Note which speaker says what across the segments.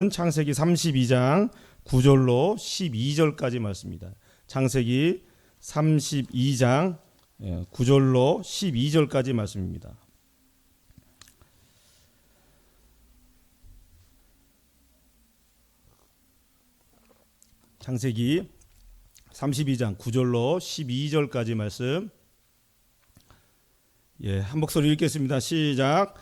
Speaker 1: 창세기 32장 9절로 12절까지 말씀입니다. 창세기 32장 9절로 12절까지 말씀입니다. 창세기 32장 9절로 12절까지 말씀. 한 목소리 읽겠습니다. 시작.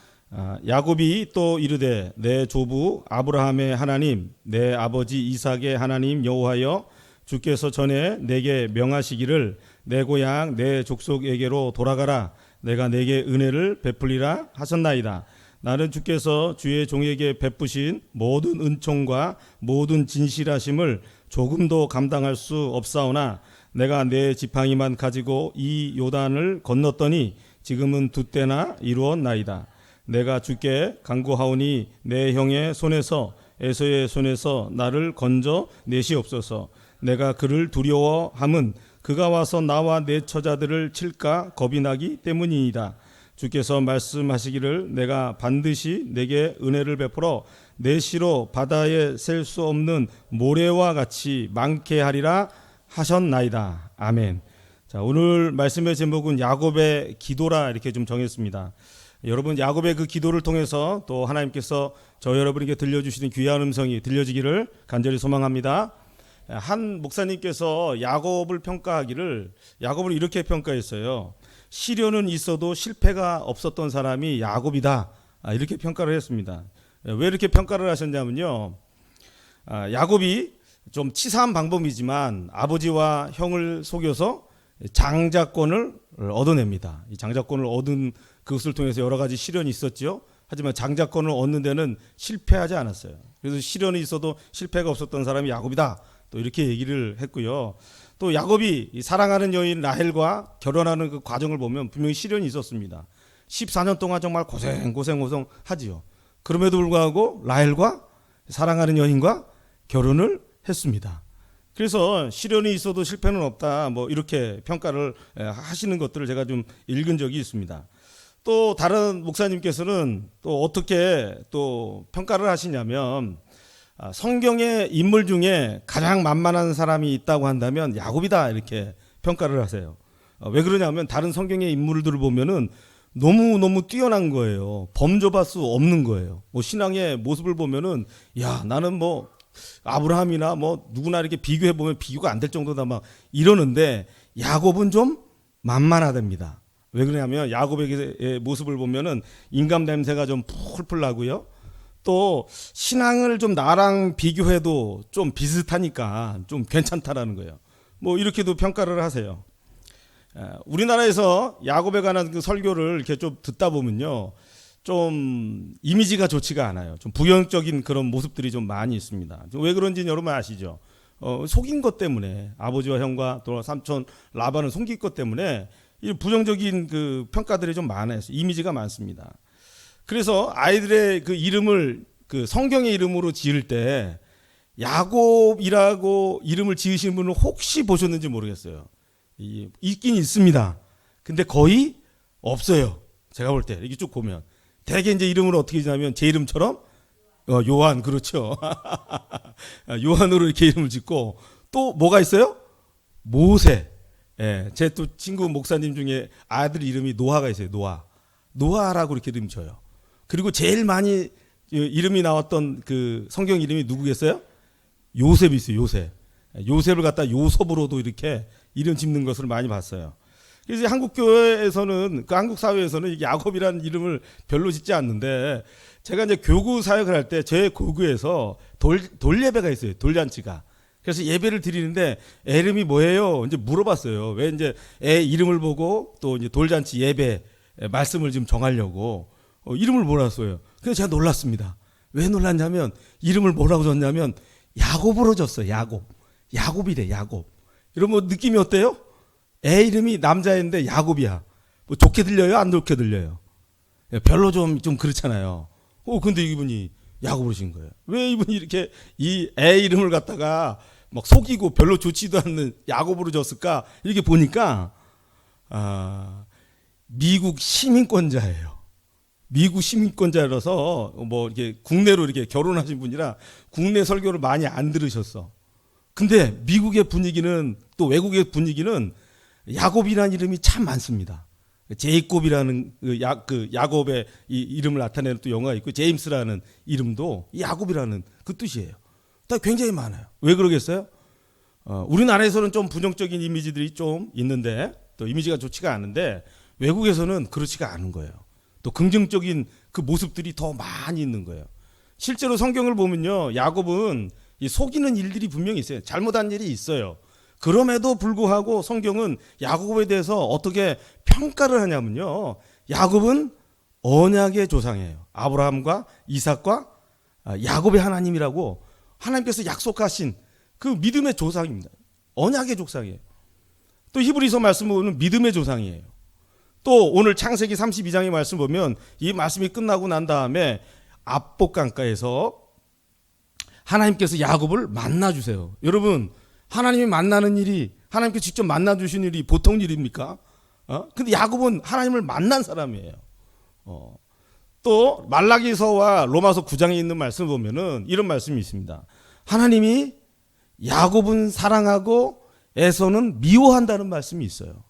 Speaker 1: 야곱이 또 이르되 내 조부 아브라함의 하나님 내 아버지 이삭의 하나님 여호와여 주께서 전에 내게 명하시기를 내 고향 내 족속에게로 돌아가라 내가 내게 은혜를 베풀리라 하셨나이다. 나는 주께서 주의 종에게 베푸신 모든 은총과 모든 진실하심을 조금도 감당할 수 없사오나 내가 내 지팡이만 가지고 이 요단을 건넜더니 지금은 두 때나 이루었나이다. 내가 주께 간구하오니 내 형의 손에서 에서의 손에서 나를 건져 내시옵소서. 내가 그를 두려워함은 그가 와서 나와 내 처자들을 칠까 겁이 나기 때문이니이다. 주께서 말씀하시기를 내가 반드시 내게 은혜를 베풀어 내 시로 바다에 셀 수 없는 모래와 같이 많게 하리라 하셨나이다. 아멘. 자, 오늘 말씀의 제목은 야곱의 기도라 이렇게 좀 정했습니다. 여러분, 야곱의 그 기도를 통해서 또 하나님께서 저 여러분에게 들려주시는 귀한 음성이 들려지기를 간절히 소망합니다. 한 목사님께서 야곱을 평가하기를 야곱을 이렇게 평가했어요. 시련은 있어도 실패가 없었던 사람이 야곱이다. 이렇게 평가를 했습니다. 왜 이렇게 평가를 하셨냐면요. 야곱이 좀 치사한 방법이지만 아버지와 형을 속여서 장자권을 얻어냅니다. 이 장자권을 얻은 그것을 통해서 여러 가지 시련이 있었죠. 하지만 장자권을 얻는 데는 실패하지 않았어요. 그래서 시련이 있어도 실패가 없었던 사람이 야곱이다. 또 이렇게 얘기를 했고요. 또 야곱이 사랑하는 여인 라헬과 결혼하는 그 과정을 보면 분명히 시련이 있었습니다. 14년 동안 정말 고생 하지요. 그럼에도 불구하고 라헬과 사랑하는 여인과 결혼을 했습니다. 그래서 시련이 있어도 실패는 없다. 뭐 이렇게 평가를 하시는 것들을 제가 좀 읽은 적이 있습니다. 또 다른 목사님께서는 또 어떻게 또 평가를 하시냐면 성경의 인물 중에 가장 만만한 사람이 있다고 한다면 야곱이다 이렇게 평가를 하세요. 왜 그러냐면 다른 성경의 인물들을 보면은 너무 뛰어난 거예요. 범접할 수 없는 거예요. 뭐 신앙의 모습을 보면은 야 나는 뭐 아브라함이나 뭐 누구나 이렇게 비교해 보면 비교가 안 될 정도다 막 이러는데 야곱은 좀 만만하답니다. 왜 그러냐면 야곱의 모습을 보면은 인간 냄새가 좀 풀풀 나고요. 또 신앙을 좀 나랑 비교해도 좀 비슷하니까 좀 괜찮다라는 거예요. 뭐 이렇게도 평가를 하세요. 우리나라에서 야곱에 관한 그 설교를 이렇게 좀 듣다 보면요. 좀 이미지가 좋지가 않아요. 좀 부정적인 그런 모습들이 좀 많이 있습니다. 왜 그런지는 여러분 아시죠? 속인 것 때문에 아버지와 형과 또 삼촌 라반을 속인 것 때문에 이 부정적인 그 평가들이 좀 많아요. 이미지가 많습니다. 그래서 아이들의 그 이름을 그 성경의 이름으로 지을 때 야곱이라고 이름을 지으신 분은 혹시 보셨는지 모르겠어요. 있긴 있습니다. 근데 거의 없어요. 제가 볼 때 이렇게 쭉 보면 대개 이제 이름을 어떻게 지냐면 제 이름처럼 요한 그렇죠. 요한으로 이렇게 이름을 짓고 또 뭐가 있어요? 모세. 제 또 친구 목사님 중에 아들 이름이 노아가 있어요. 노아라고 이렇게 이름 줘요. 그리고 제일 많이 이름이 나왔던 그 성경 이름이 누구겠어요? 요셉이 있어요. 요셉을 갖다 요섭으로도 이렇게 이름 짓는 것을 많이 봤어요. 그래서 한국 교회에서는 그 한국 사회에서는 야곱이라는 이름을 별로 짓지 않는데 제가 이제 교구 사역을 할 때 제 교구에서 돌 예배가 있어요. 돌잔치가. 그래서 예배를 드리는데 애 이름이 뭐예요? 이제 물어봤어요. 왜 이제 애 이름을 보고 또 이제 돌잔치 예배 말씀을 좀 정하려고 이름을 몰랐어요. 그래서 제가 놀랐습니다. 왜 놀랐냐면 이름을 뭐라고 줬냐면 야곱으로 줬어요. 야곱이래. 야곱. 이러면 느낌이 어때요? 애 이름이 남자인데 야곱이야. 뭐 좋게 들려요? 안 좋게 들려요? 별로 좀 그렇잖아요. 근데 이분이 야곱으로 신 거예요. 왜 이분이 이렇게 이 애 이름을 갖다가 막 속이고 별로 좋지도 않는 야곱으로 줬을까? 이렇게 보니까 미국 시민권자예요. 미국 시민권자라서 뭐 이렇게 국내로 이렇게 결혼하신 분이라 국내 설교를 많이 안 들으셨어. 근데 미국의 분위기는 또 외국의 분위기는 야곱이라는 이름이 참 많습니다. 제이콥이라는 그 야곱의 이 이름을 나타내는 또 영화가 있고 제임스라는 이름도 야곱이라는 그 뜻이에요. 다 굉장히 많아요. 왜 그러겠어요? 우리나라에서는 좀 부정적인 이미지들이 좀 있는데 또 이미지가 좋지가 않은데 외국에서는 그렇지가 않은 거예요. 또 긍정적인 그 모습들이 더 많이 있는 거예요. 실제로 성경을 보면요, 야곱은 이 속이는 일들이 분명히 있어요. 잘못한 일이 있어요. 그럼에도 불구하고 성경은 야곱에 대해서 어떻게 평가를 하냐면요, 야곱은 언약의 조상이에요. 아브라함과 이삭과 야곱의 하나님이라고 하나님께서 약속하신 그 믿음의 조상입니다. 언약의 조상이에요. 또 히브리서 말씀 보면 믿음의 조상이에요. 또 오늘 창세기 32장의 말씀 보면 이 말씀이 끝나고 난 다음에 압복강가에서 하나님께서 야곱을 만나주세요. 여러분, 하나님이 만나는 일이, 하나님께 직접 만나주신 일이 보통 일입니까? 근데 야곱은 하나님을 만난 사람이에요. 또 말라기서와 로마서 9장에 있는 말씀을 보면은 이런 말씀이 있습니다. 하나님이 야곱은 사랑하고 에서는 미워한다는 말씀이 있어요.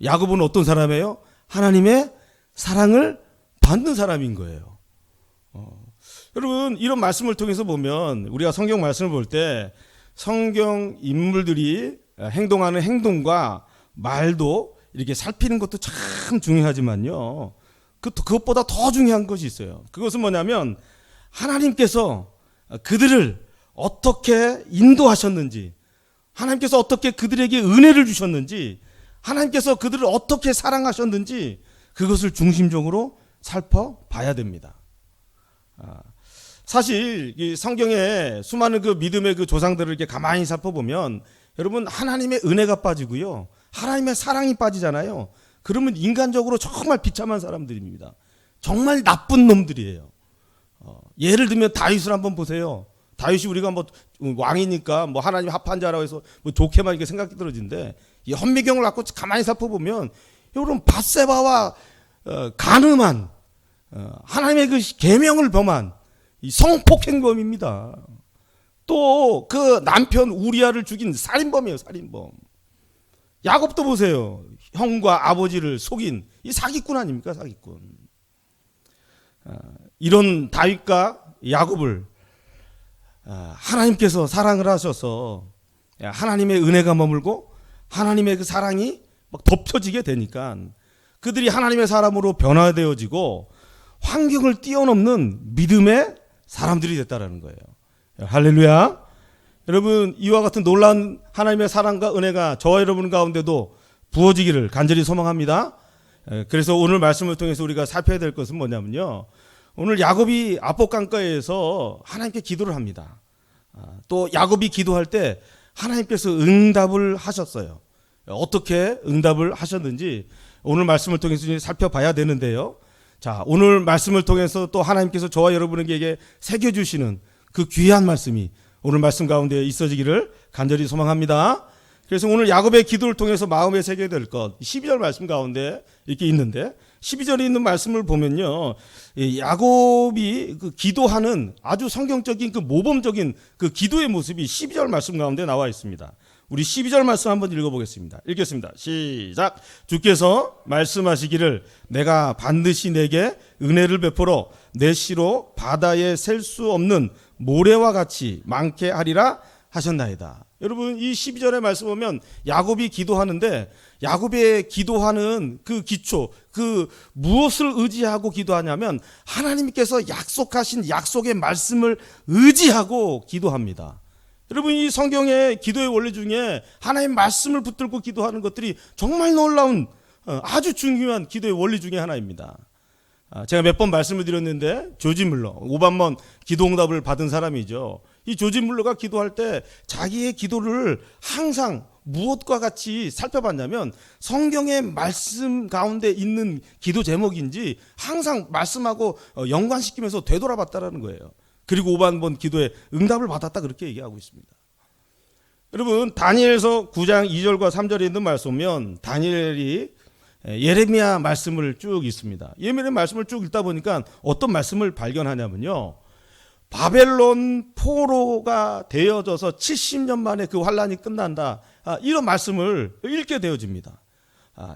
Speaker 1: 야곱은 어떤 사람이에요? 하나님의 사랑을 받는 사람인 거예요. 여러분, 이런 말씀을 통해서 보면 우리가 성경 말씀을 볼 때 성경 인물들이 행동하는 행동과 말도 이렇게 살피는 것도 참 중요하지만요, 그것보다 더 중요한 것이 있어요. 그것은 뭐냐면 하나님께서 그들을 어떻게 인도하셨는지, 하나님께서 어떻게 그들에게 은혜를 주셨는지, 하나님께서 그들을 어떻게 사랑하셨는지 그것을 중심적으로 살펴봐야 됩니다. 사실 이 성경에 수많은 그 믿음의 그 조상들을 이렇게 가만히 살펴보면 여러분, 하나님의 은혜가 빠지고요, 하나님의 사랑이 빠지잖아요. 그러면 인간적으로 정말 비참한 사람들입니다. 정말 나쁜 놈들이에요. 예를 들면 다윗을 한번 보세요. 다윗이 우리가 뭐 왕이니까 뭐 하나님 합한 자라고 해서 뭐 좋게만 이렇게 생각이 들어지는데, 이 헌미경을 갖고 가만히 살펴보면 여러분, 밧세바와 간음한 하나님의 그 계명을 범한 이 성폭행범입니다. 또 그 남편 우리아를 죽인 살인범이에요, 살인범. 야곱도 보세요. 형과 아버지를 속인 이 사기꾼 아닙니까, 사기꾼. 이런 다윗과 야곱을 하나님께서 사랑을 하셔서 하나님의 은혜가 머물고 하나님의 그 사랑이 막 덮여지게 되니까 그들이 하나님의 사람으로 변화되어지고 환경을 뛰어넘는 믿음의 사람들이 됐다라는 거예요. 할렐루야. 여러분, 이와 같은 놀라운 하나님의 사랑과 은혜가 저와 여러분 가운데도 부어지기를 간절히 소망합니다. 그래서 오늘 말씀을 통해서 우리가 살펴야 될 것은 뭐냐면요, 오늘 야곱이 압복강가에서 하나님께 기도를 합니다. 또 야곱이 기도할 때 하나님께서 응답을 하셨어요. 어떻게 응답을 하셨는지 오늘 말씀을 통해서 살펴봐야 되는데요. 자, 오늘 말씀을 통해서 또 하나님께서 저와 여러분에게 새겨주시는 그 귀한 말씀이 오늘 말씀 가운데 있어지기를 간절히 소망합니다. 그래서 오늘 야곱의 기도를 통해서 마음에 새겨야 될 것, 12절 말씀 가운데 이렇게 있는데, 12절에 있는 말씀을 보면요, 야곱이 그 기도하는 아주 성경적인 그 모범적인 그 기도의 모습이 12절 말씀 가운데 나와 있습니다. 우리 12절 말씀 한번 읽어보겠습니다. 읽겠습니다. 시작. 주께서 말씀하시기를 내가 반드시 내게 은혜를 베풀어 내 시로 바다에 셀 수 없는 모래와 같이 많게 하리라 하셨나이다. 여러분, 이 12절의 말씀 보면 야곱이 기도하는데, 야곱의 기도하는 그 기초, 그 무엇을 의지하고 기도하냐면 하나님께서 약속하신 약속의 말씀을 의지하고 기도합니다. 여러분, 이 성경의 기도의 원리 중에 하나님의 말씀을 붙들고 기도하는 것들이 정말 놀라운 아주 중요한 기도의 원리 중에 하나입니다. 제가 몇 번 말씀을 드렸는데 조지 물러, 오반번 기도응답을 받은 사람이죠. 이 조지 물러가 기도할 때 자기의 기도를 항상 무엇과 같이 살펴봤냐면 성경의 말씀 가운데 있는 기도 제목인지 항상 말씀하고 연관시키면서 되돌아봤다라는 거예요. 그리고 오반번 기도에 응답을 받았다, 그렇게 얘기하고 있습니다. 여러분, 다니엘서 9장 2절과 3절에 있는 말씀 보면 다니엘이 예레미야 말씀을 쭉 읽습니다. 예레미야 말씀을 쭉 읽다 보니까 어떤 말씀을 발견하냐면요. 바벨론 포로가 되어져서 70년 만에 그 환란이 끝난다. 이런 말씀을 읽게 되어집니다.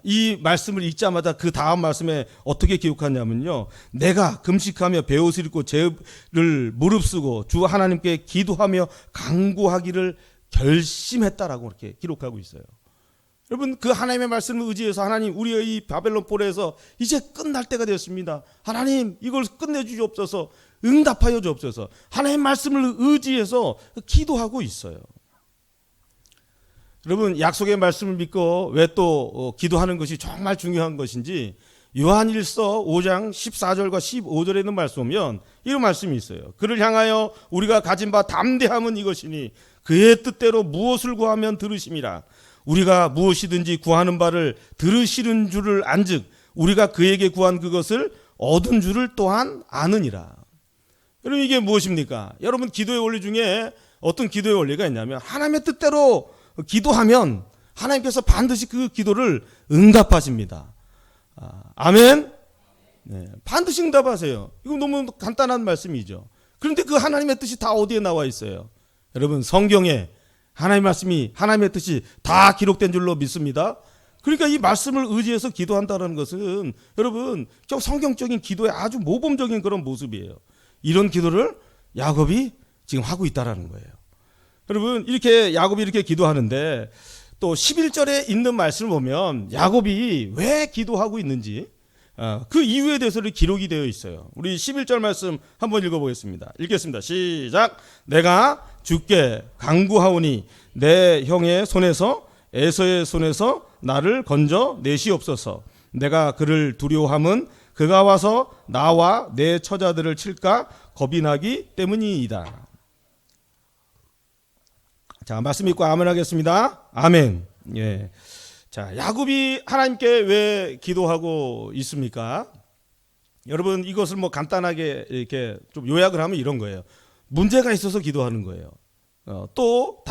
Speaker 1: 이 말씀을 읽자마자 그 다음 말씀에 어떻게 기록하냐면요. 내가 금식하며 베옷을 입고 죄를 무릅쓰고 주 하나님께 기도하며 간구하기를 결심했다라고 이렇게 기록하고 있어요. 여러분, 그 하나님의 말씀을 의지해서 하나님, 우리의 이 바벨론 포로에서 이제 끝날 때가 되었습니다. 하나님, 이걸 끝내주시옵소서, 응답하여 주옵소서. 하나님의 말씀을 의지해서 기도하고 있어요. 여러분, 약속의 말씀을 믿고 왜 또 기도하는 것이 정말 중요한 것인지 요한일서 5장 14절과 15절에 있는 말씀 보면 이런 말씀이 있어요. 그를 향하여 우리가 가진 바 담대함은 이것이니 그의 뜻대로 무엇을 구하면 들으심이라. 우리가 무엇이든지 구하는 바를 들으시는 줄을 안즉 우리가 그에게 구한 그것을 얻은 줄을 또한 아느니라. 여러분, 이게 무엇입니까? 여러분, 기도의 원리 중에 어떤 기도의 원리가 있냐면 하나님의 뜻대로 기도하면 하나님께서 반드시 그 기도를 응답하십니다. 아멘. 네, 반드시 응답하세요. 이거 너무 간단한 말씀이죠. 그런데 그 하나님의 뜻이 다 어디에 나와 있어요? 여러분, 성경에 하나님의 말씀이, 하나님의 뜻이 다 기록된 줄로 믿습니다. 그러니까 이 말씀을 의지해서 기도한다는 것은 여러분, 성경적인 기도의 아주 모범적인 그런 모습이에요. 이런 기도를 야곱이 지금 하고 있다라는 거예요. 여러분, 이렇게 야곱이 이렇게 기도하는데 또 11절에 있는 말씀을 보면 야곱이 왜 기도하고 있는지 그 이유에 대해서는 기록이 되어 있어요. 우리 11절 말씀 한번 읽어보겠습니다. 읽겠습니다. 시작. 내가 주께 간구하오니 내 형의 손에서 에서의 손에서 나를 건져 내시옵소서. 내가 그를 두려워함은 그가 와서 나와 내 처자들을 칠까 겁이 나기 때문이이다. 자, 말씀 읽고 아멘 하겠습니다. 아멘. 예. 자, 야곱이 하나님께 왜 기도하고 있습니까? 여러분, 이것을 뭐 간단하게 이렇게 좀 요약을 하면 이런 거예요. 문제가 있어서 기도하는 거예요. 또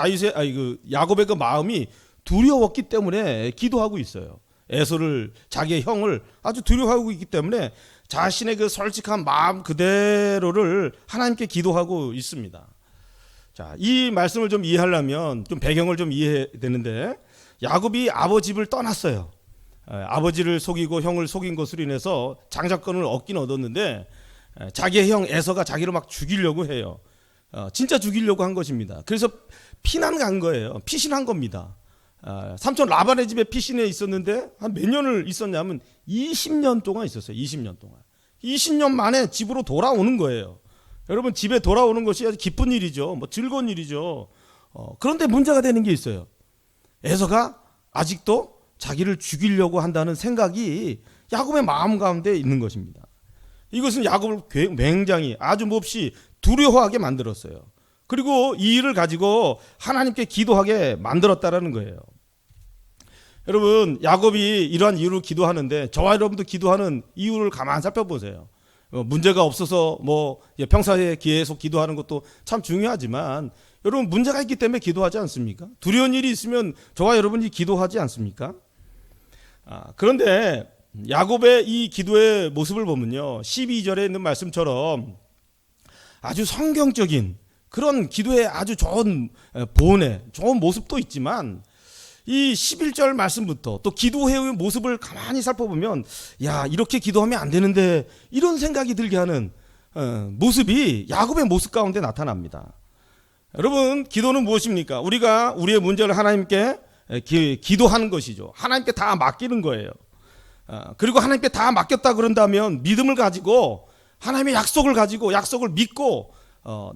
Speaker 1: 야곱의 그 마음이 두려웠기 때문에 기도하고 있어요. 에서를, 자기의 형을 아주 두려워하고 있기 때문에 자신의 그 솔직한 마음 그대로를 하나님께 기도하고 있습니다. 자, 이 말씀을 좀 이해하려면 좀 배경을 좀 이해해야 되는데, 야곱이 아버지 집을 떠났어요. 아버지를 속이고 형을 속인 것으로 인해서 장자권을 얻긴 얻었는데 자기의 형 에서가 자기를 막 죽이려고 해요. 진짜 죽이려고 한 것입니다. 그래서 피난 간 거예요. 피신한 겁니다. 삼촌 라반의 집에 피신해 있었는데 한 몇 년을 있었냐면 20년 동안 있었어요. 20년 동안. 20년 만에 집으로 돌아오는 거예요. 여러분, 집에 돌아오는 것이 아주 기쁜 일이죠. 뭐 즐거운 일이죠. 그런데 문제가 되는 게 있어요. 에서가 아직도 자기를 죽이려고 한다는 생각이 야곱의 마음 가운데 있는 것입니다. 이것은 야곱을 굉장히 아주 몹시 두려워하게 만들었어요. 그리고 이 일을 가지고 하나님께 기도하게 만들었다라는 거예요. 여러분, 야곱이 이러한 이유로 기도하는데 저와 여러분도 기도하는 이유를 가만히 살펴보세요. 문제가 없어서 뭐 평소에 계속 기도하는 것도 참 중요하지만 여러분, 문제가 있기 때문에 기도하지 않습니까? 두려운 일이 있으면 저와 여러분이 기도하지 않습니까? 그런데 야곱의 이 기도의 모습을 보면요, 12절에 있는 말씀처럼 아주 성경적인 그런 기도의 아주 좋은 본의 좋은 모습도 있지만 이 11절 말씀부터 또 기도의 모습을 가만히 살펴보면 야, 이렇게 기도하면 안 되는데 이런 생각이 들게 하는 모습이 야곱의 모습 가운데 나타납니다. 여러분, 기도는 무엇입니까? 우리가 우리의 문제를 하나님께 기도하는 것이죠. 하나님께 다 맡기는 거예요. 그리고 하나님께 다 맡겼다 그런다면 믿음을 가지고 하나님의 약속을 가지고 약속을 믿고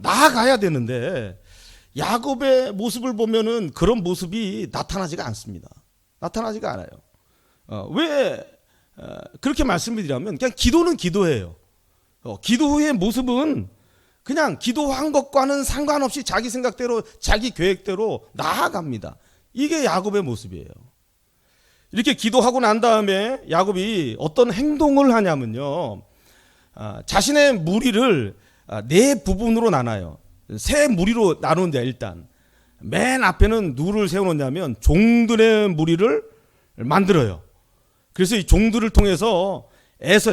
Speaker 1: 나아가야 되는데 야곱의 모습을 보면은 그런 모습이 나타나지가 않습니다. 나타나지가 않아요. 왜 그렇게 말씀을 드리냐면 그냥 기도는 기도예요. 기도의 모습은 그냥 기도한 것과는 상관없이 자기 생각대로 자기 계획대로 나아갑니다. 이게 야곱의 모습이에요. 이렇게 기도하고 난 다음에 야곱이 어떤 행동을 하냐면요, 자신의 무리를 네 부분으로 나눠요. 세 무리로 나누는데 일단 맨 앞에는 누구를 세워놓냐면 종들의 무리를 만들어요. 그래서 이 종들을 통해서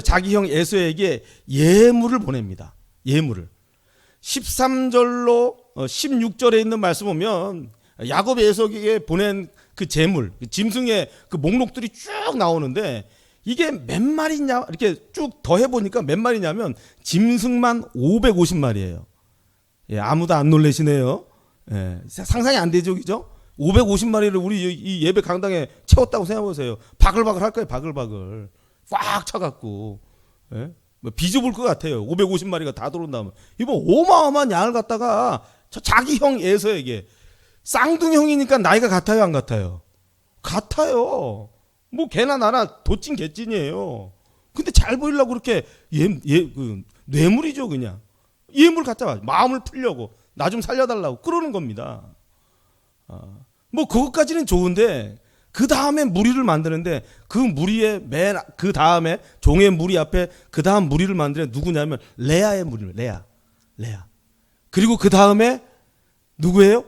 Speaker 1: 자기 형 에서에게 예물을 보냅니다. 예물을. 13절로 16절에 있는 말씀 보면 야곱이 에서에게 보낸 그 재물, 짐승의 그 목록들이 쭉 나오는데 이게 몇 마리냐 이렇게 쭉 더해 보니까 몇 마리냐면 짐승만 550마리예요. 예, 아무도 안 놀라시네요. 예, 상상이 안 되죠, 그죠? 550마리를 우리 이 예배 강당에 채웠다고 생각해 보세요. 바글바글 할 거예요, 바글바글. 꽉 차갖고. 예? 뭐 비좁을 것 같아요. 550마리가 다 들어온다면. 이거 어마어마한 양을 갖다가 저 자기 형 에서에게 쌍둥형이니까 나이가 같아요, 안 같아요? 같아요. 뭐 걔나 나나 도찐 개찐이에요. 근데 잘 보이려고 그렇게 뇌물이죠, 그냥. 예물 갖다 마음을 풀려고 나 좀 살려달라고 그러는 겁니다. 뭐 그것까지는 좋은데 그 다음에 무리를 만드는데 그 무리의 그 다음에 종의 무리 앞에 그 다음 무리를 만드는 누구냐면 레아의 무리를 레아. 그리고 그 다음에 누구예요?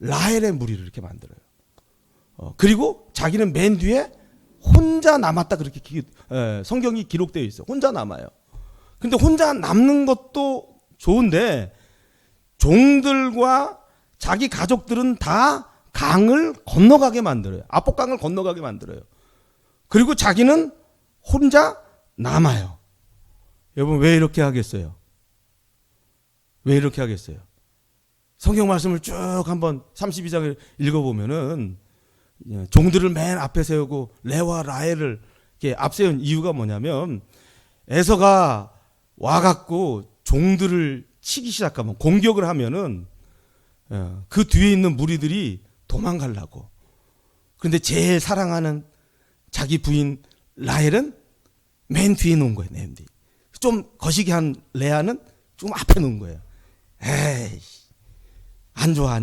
Speaker 1: 라헬의 무리를 이렇게 만들어요. 그리고 자기는 맨 뒤에 혼자 남았다 그렇게 성경이 기록되어 있어요. 혼자 남아요. 근데 혼자 남는 것도 좋은데 종들과 자기 가족들은 다 강을 건너가게 만들어요. 압복강을 건너가게 만들어요. 그리고 자기는 혼자 남아요. 여러분 왜 이렇게 하겠어요? 왜 이렇게 하겠어요? 성경 말씀을 쭉 한번 32장을 읽어보면은 종들을 맨 앞에 세우고 레와 라헬을 이렇게 앞세운 이유가 뭐냐면 에서가 와갖고 종들을 치기 시작하면 공격을 하면은 그 뒤에 있는 무리들이 도망가려고. 그런데 제일 사랑하는 자기 부인 라헬은 맨 뒤에 놓은 거예요. 맨 뒤. 좀 거시기 한 레아는 좀 앞에 놓은 거예요. 에이, 안 좋아.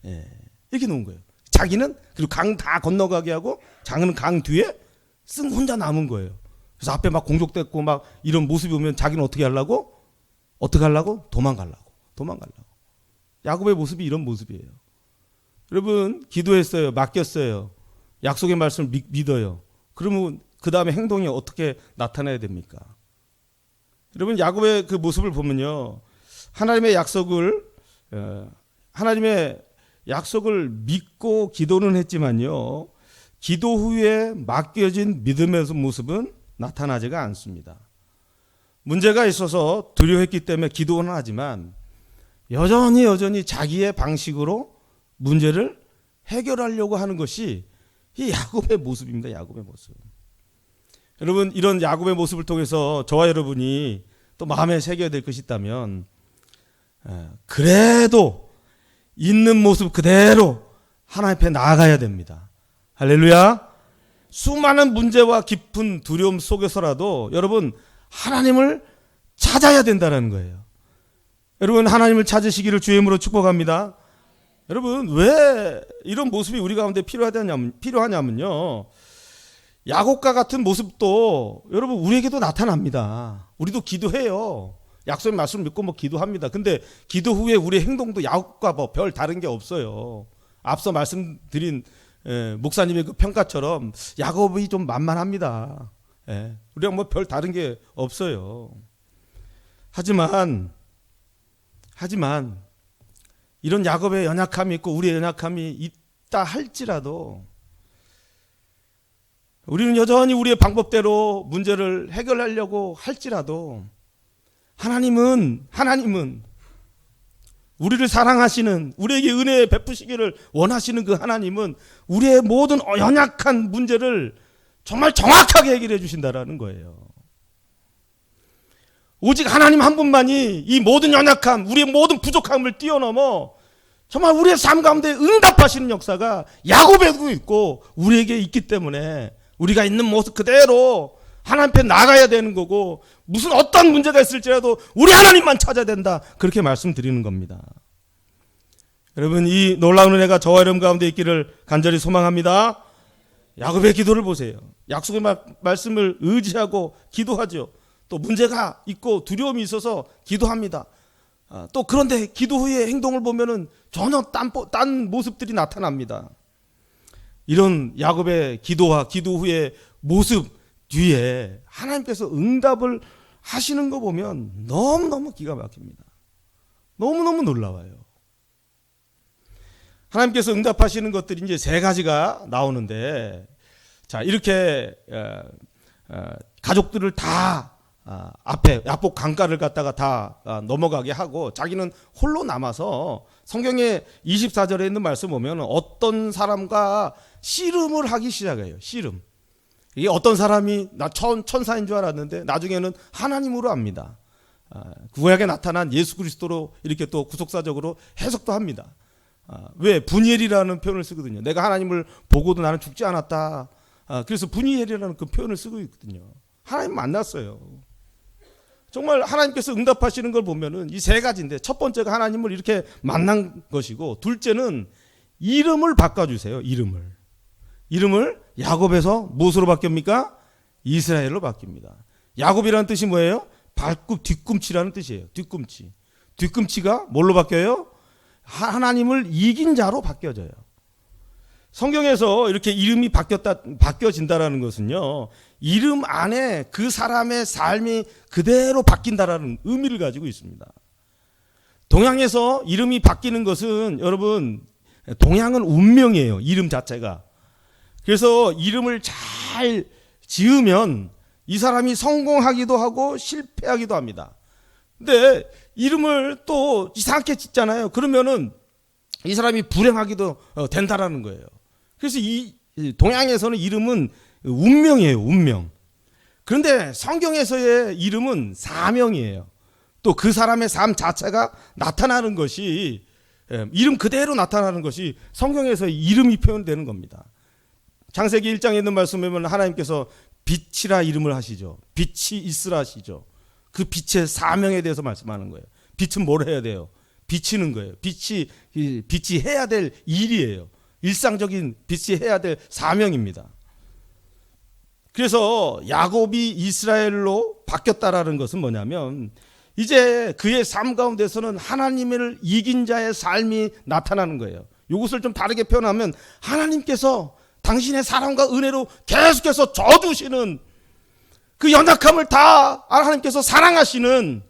Speaker 1: 예, 이렇게 놓은 거예요. 자기는 그리고 강 다 건너가게 하고 자기는 강 뒤에 쓴 혼자 남은 거예요. 그래서 앞에 막 공격됐고 막 이런 모습이 오면 자기는 어떻게 하려고? 도망가려고. 야곱의 모습이 이런 모습이에요. 여러분 기도했어요. 맡겼어요. 약속의 말씀을 믿어요. 그러면 그 다음에 행동이 어떻게 나타나야 됩니까? 여러분 야곱의 그 모습을 보면요. 하나님의 약속을 믿고 기도는 했지만요. 기도 후에 맡겨진 믿음의 모습은 나타나지가 않습니다. 문제가 있어서 두려워했기 때문에 기도는 하지만 여전히 자기의 방식으로 문제를 해결하려고 하는 것이 이 야곱의 모습입니다. 야곱의 모습. 여러분 이런 야곱의 모습을 통해서 저와 여러분이 또 마음에 새겨야 될 것이 있다면 그래도 있는 모습 그대로 하나님 앞에 나아가야 됩니다. 할렐루야. 수많은 문제와 깊은 두려움 속에서라도 여러분 하나님을 찾아야 된다는 거예요. 여러분 하나님을 찾으시기를 주의 이름으로 축복합니다. 여러분 왜 이런 모습이 우리 가운데 필요하냐면요. 야곱과 같은 모습도 여러분 우리에게도 나타납니다. 우리도 기도해요. 약속의 말씀을 믿고 뭐 기도합니다. 근데 기도 후에 우리의 행동도 야곱과 뭐 별 다른 게 없어요. 앞서 말씀드린 목사님의 그 평가처럼 야곱이 좀 만만합니다. 우리가 뭐 별 다른 게 없어요. 하지만 이런 야곱의 연약함이 있고 우리의 연약함이 있다 할지라도 우리는 여전히 우리의 방법대로 문제를 해결하려고 할지라도 하나님은 우리를 사랑하시는 우리에게 은혜 베푸시기를 원하시는 그 하나님은 우리의 모든 연약한 문제를 정말 정확하게 해결해 주신다라는 거예요. 오직 하나님 한 분만이 이 모든 연약함, 우리의 모든 부족함을 뛰어넘어 정말 우리의 삶 가운데 응답하시는 역사가 야곱에도 있고 우리에게 있기 때문에 우리가 있는 모습 그대로 하나님 앞에 나가야 되는 거고 무슨 어떤 문제가 있을지라도 우리 하나님만 찾아야 된다. 그렇게 말씀드리는 겁니다. 여러분 이 놀라운 은혜가 저와 여러분 가운데 있기를 간절히 소망합니다. 야곱의 기도를 보세요. 약속의 말씀을 의지하고 기도하죠. 또 문제가 있고 두려움이 있어서 기도합니다. 또 그런데 기도 후에 행동을 보면은 전혀 딴 모습들이 나타납니다. 이런 야곱의 기도와 기도 후에 모습 뒤에 하나님께서 응답을 하시는 거 보면 너무너무 기가 막힙니다. 너무너무 놀라워요. 하나님께서 응답하시는 것들이 이제 세 가지가 나오는데, 자, 이렇게 가족들을 다 앞에 야복 강가를 갖다가 다 넘어가게 하고 자기는 홀로 남아서, 성경에 24절에 있는 말씀 보면 어떤 사람과 씨름을 하기 시작해요. 씨름. 이게 어떤 사람이 나 천사인 줄 알았는데 나중에는 하나님으로 압니다. 구약에 나타난 예수 그리스도로 이렇게 또 구속사적으로 해석도 합니다. 왜? 분이엘이라는 표현을 쓰거든요. 내가 하나님을 보고도 나는 죽지 않았다. 그래서 분이엘이라는 그 표현을 쓰고 있거든요. 하나님 만났어요. 정말 하나님께서 응답하시는 걸 보면은 이 세 가지인데, 첫 번째가 하나님을 이렇게 만난 것이고, 둘째는 이름을 바꿔주세요. 이름을 야곱에서 무엇으로 바뀝니까? 이스라엘로 바뀝니다. 야곱이라는 뜻이 뭐예요? 뒤꿈치라는 뜻이에요. 뒤꿈치가 뭘로 바뀌어요? 하나님을 이긴 자로 바뀌어져요. 성경에서 이렇게 이름이 바뀌어진다라는 것은요, 이름 안에 그 사람의 삶이 그대로 바뀐다라는 의미를 가지고 있습니다. 동양에서 이름이 바뀌는 것은, 여러분, 동양은 운명이에요. 이름 자체가. 그래서 이름을 잘 지으면 이 사람이 성공하기도 하고 실패하기도 합니다. 근데 이름을 또 이상하게 짓잖아요. 그러면은 이 사람이 불행하기도 된다라는 거예요. 그래서 이 동양에서는 이름은 운명이에요. 운명. 그런데 성경에서의 이름은 사명이에요. 또 그 사람의 삶 자체가 나타나는 것이, 이름 그대로 나타나는 것이 성경에서 이름이 표현되는 겁니다. 창세기 1장에 있는 말씀에 보면 하나님께서 빛이라 이름을 하시죠. 빛이 있으라 하시죠. 그 빛의 사명에 대해서 말씀하는 거예요. 빛은 뭘 해야 돼요? 비치는 거예요. 빛이 해야 될 일이에요. 일상적인 빛이 해야 될 사명입니다. 그래서 야곱이 이스라엘로 바뀌었다라는 것은 뭐냐면, 이제 그의 삶 가운데서는 하나님을 이긴 자의 삶이 나타나는 거예요. 이것을 좀 다르게 표현하면, 하나님께서 당신의 사랑과 은혜로 계속해서 져주시는, 그 연약함을 다 하나님께서 사랑하시는,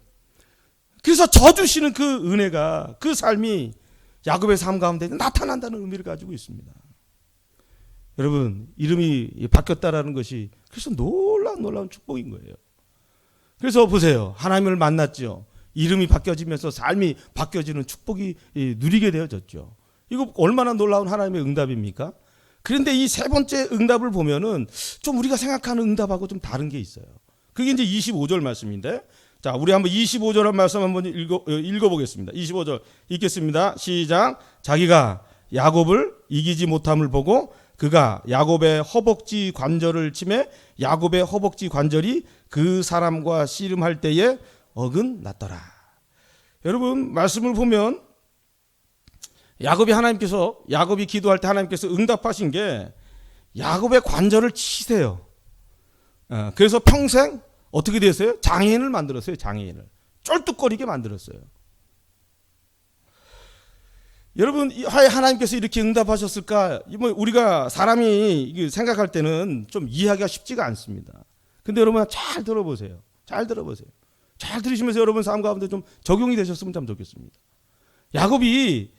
Speaker 1: 그래서 져주시는 그 은혜가, 그 삶이 야곱의 삶 가운데 나타난다는 의미를 가지고 있습니다. 여러분, 이름이 바뀌었다라는 것이 그래서 놀라운 축복인 거예요. 그래서 보세요. 하나님을 만났죠. 이름이 바뀌어지면서 삶이 바뀌어지는 축복이 누리게 되어졌죠. 이거 얼마나 놀라운 하나님의 응답입니까? 그런데 이 세 번째 응답을 보면은 좀 우리가 생각하는 응답하고 좀 다른 게 있어요. 그게 이제 25절 말씀인데, 자, 우리 한번 25절 말씀 한번 읽어보겠습니다. 25절 읽겠습니다. 시작. 자기가 야곱을 이기지 못함을 보고 그가 야곱의 허벅지 관절을 치매 야곱의 허벅지 관절이 그 사람과 씨름할 때에 어긋났더라. 여러분, 말씀을 보면 야곱이 기도할 때 하나님께서 응답하신 게 야곱의 관절을 치세요. 그래서 평생 어떻게 됐어요? 장애인을 만들었어요. 장애인을 쩔뚝거리게 만들었어요. 여러분, 왜 하나님께서 이렇게 응답하셨을까? 우리가 사람이 생각할 때는 좀 이해하기가 쉽지가 않습니다. 근데 여러분 잘 들어보세요. 잘 들으시면서 여러분 삶 가운데 좀 적용이 되셨으면 참 좋겠습니다. 야곱이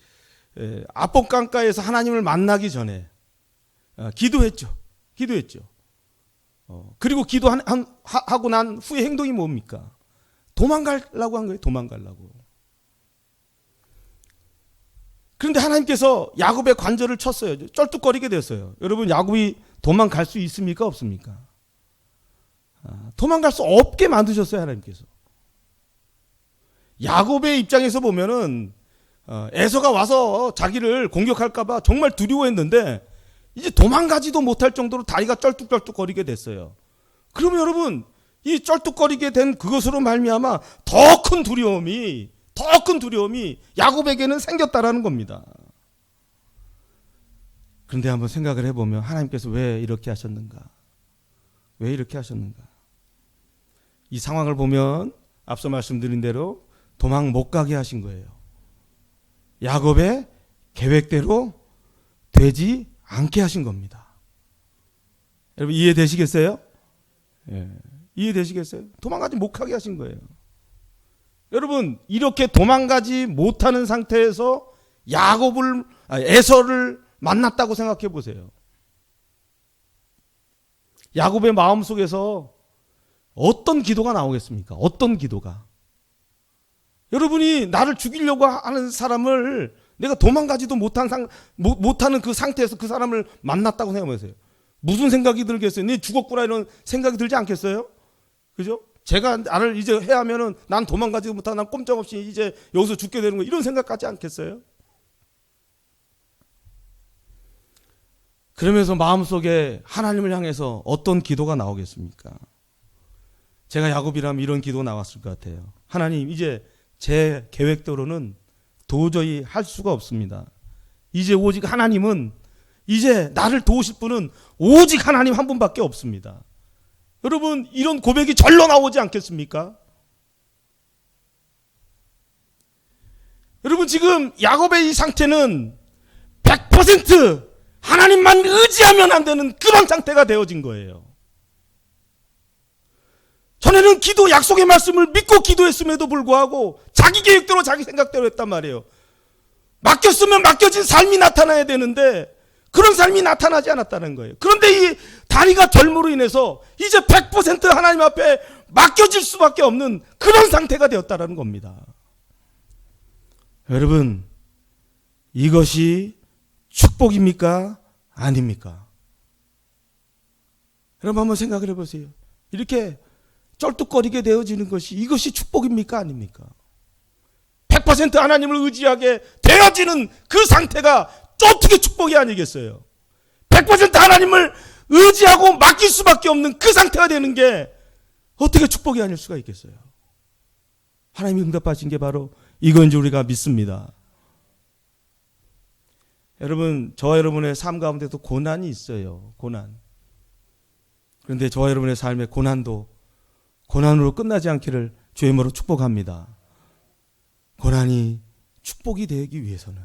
Speaker 1: 아복강가에서 하나님을 만나기 전에 기도했죠. 그리고 기도하고 난 후에 행동이 뭡니까? 도망가려고 한 거예요. 도망가려고. 그런데 하나님께서 야곱의 관절을 쳤어요. 쩔뚝거리게 됐어요. 여러분, 야곱이 도망갈 수 있습니까? 없습니까? 도망갈 수 없게 만드셨어요. 하나님께서. 야곱의 입장에서 보면은 에서가 와서 자기를 공격할까 봐 정말 두려워했는데 이제 도망가지도 못할 정도로 다리가 쩔뚝쩔뚝거리게 됐어요. 그러면 여러분, 이 쩔뚝거리게 된 그것으로 말미암아 더 큰 두려움이 야곱에게는 생겼다라는 겁니다. 그런데 한번 생각을 해보면 하나님께서 왜 이렇게 하셨는가? 이 상황을 보면 앞서 말씀드린 대로 도망 못 가게 하신 거예요. 야곱의 계획대로 되지 않게 하신 겁니다. 여러분 이해되시겠어요? 예. 이해되시겠어요? 도망가지 못하게 하신 거예요. 여러분 이렇게 도망가지 못하는 상태에서 에서를 만났다고 생각해 보세요. 야곱의 마음속에서 어떤 기도가 나오겠습니까? 어떤 기도가? 여러분이 나를 죽이려고 하는 사람을 내가 도망가지도 못하는 그 상태에서 그 사람을 만났다고 생각해 보세요. 무슨 생각이 들겠어요? 네 죽었구나 이런 생각이 들지 않겠어요? 그죠? 제가 나를 이제 해하면은 난 도망가지도 못하고 난 꼼짝없이 이제 여기서 죽게 되는 거 이런 생각 같지 않겠어요? 그러면서 마음속에 하나님을 향해서 어떤 기도가 나오겠습니까? 제가 야곱이라면 이런 기도 나왔을 것 같아요. 하나님 이제 제 계획대로는 도저히 할 수가 없습니다. 이제 오직 하나님은 이제 나를 도우실 분은 오직 하나님 한 분밖에 없습니다. 여러분 이런 고백이 절로 나오지 않겠습니까? 여러분 지금 야곱의 이 상태는 100% 하나님만 의지하면 안 되는 그런 상태가 되어진 거예요. 전에는 기도 약속의 말씀을 믿고 기도했음에도 불구하고 자기 계획대로 자기 생각대로 했단 말이에요. 맡겼으면 맡겨진 삶이 나타나야 되는데 그런 삶이 나타나지 않았다는 거예요. 그런데 이 다리가 덜므로 인해서 이제 100% 하나님 앞에 맡겨질 수밖에 없는 그런 상태가 되었다는 겁니다. 여러분 이것이 축복입니까? 아닙니까? 여러분 한번 생각을 해보세요. 이렇게 쩔뚝거리게 되어지는 것이 이것이 축복입니까? 아닙니까? 100% 하나님을 의지하게 되어지는 그 상태가 어떻게 축복이 아니겠어요? 100% 하나님을 의지하고 맡길 수밖에 없는 그 상태가 되는 게 어떻게 축복이 아닐 수가 있겠어요? 하나님이 응답하신 게 바로 이건지 우리가 믿습니다. 여러분 저와 여러분의 삶 가운데도 고난이 있어요. 고난. 그런데 저와 여러분의 삶의 고난도 고난으로 끝나지 않기를 주의 이름으로 축복합니다. 고난이 축복이 되기 위해서는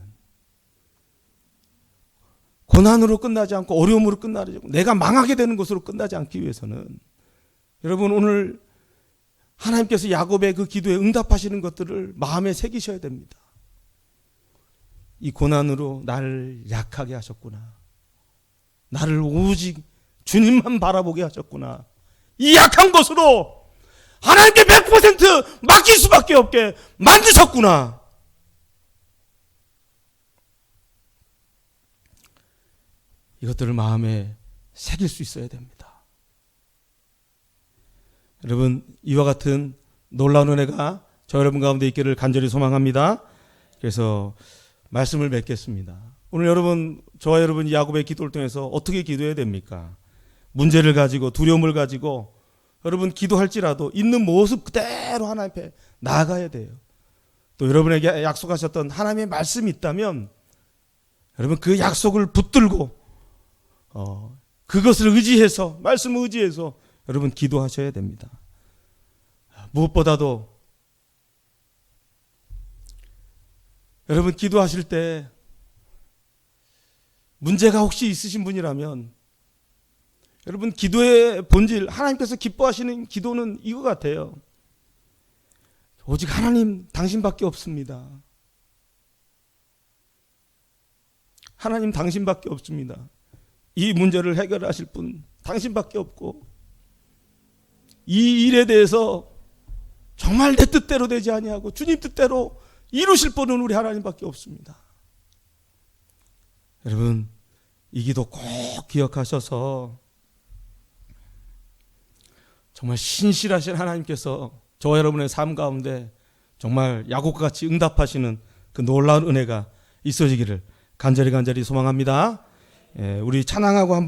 Speaker 1: 고난으로 끝나지 않고 어려움으로 끝나지 않고 내가 망하게 되는 것으로 끝나지 않기 위해서는 여러분 오늘 하나님께서 야곱의 그 기도에 응답하시는 것들을 마음에 새기셔야 됩니다. 이 고난으로 나를 약하게 하셨구나. 나를 오직 주님만 바라보게 하셨구나. 이 약한 것으로 하나님께 100% 맡길 수밖에 없게 만드셨구나. 이것들을 마음에 새길 수 있어야 됩니다. 여러분 이와 같은 놀라운 은혜가 저 여러분 가운데 있기를 간절히 소망합니다. 그래서 말씀을 맺겠습니다. 오늘 여러분 저와 여러분이 야곱의 기도를 통해서 어떻게 기도해야 됩니까? 문제를 가지고 두려움을 가지고 여러분 기도할지라도 있는 모습 그대로 하나님 앞에 나아가야 돼요. 또 여러분에게 약속하셨던 하나님의 말씀이 있다면 여러분 그 약속을 붙들고 그것을 의지해서 말씀을 의지해서 여러분 기도하셔야 됩니다. 무엇보다도 여러분 기도하실 때 문제가 혹시 있으신 분이라면 여러분 기도의 본질 하나님께서 기뻐하시는 기도는 이거 같아요. 오직 하나님 당신밖에 없습니다. 하나님 당신밖에 없습니다. 이 문제를 해결하실 분 당신밖에 없고 이 일에 대해서 정말 내 뜻대로 되지 아니하고 주님 뜻대로 이루실 분은 우리 하나님밖에 없습니다. 여러분 이 기도 꼭 기억하셔서 정말 신실하신 하나님께서 저와 여러분의 삶 가운데 정말 야곱과 같이 응답하시는 그 놀라운 은혜가 있어지기를 간절히 소망합니다. 우리 찬양하고 한번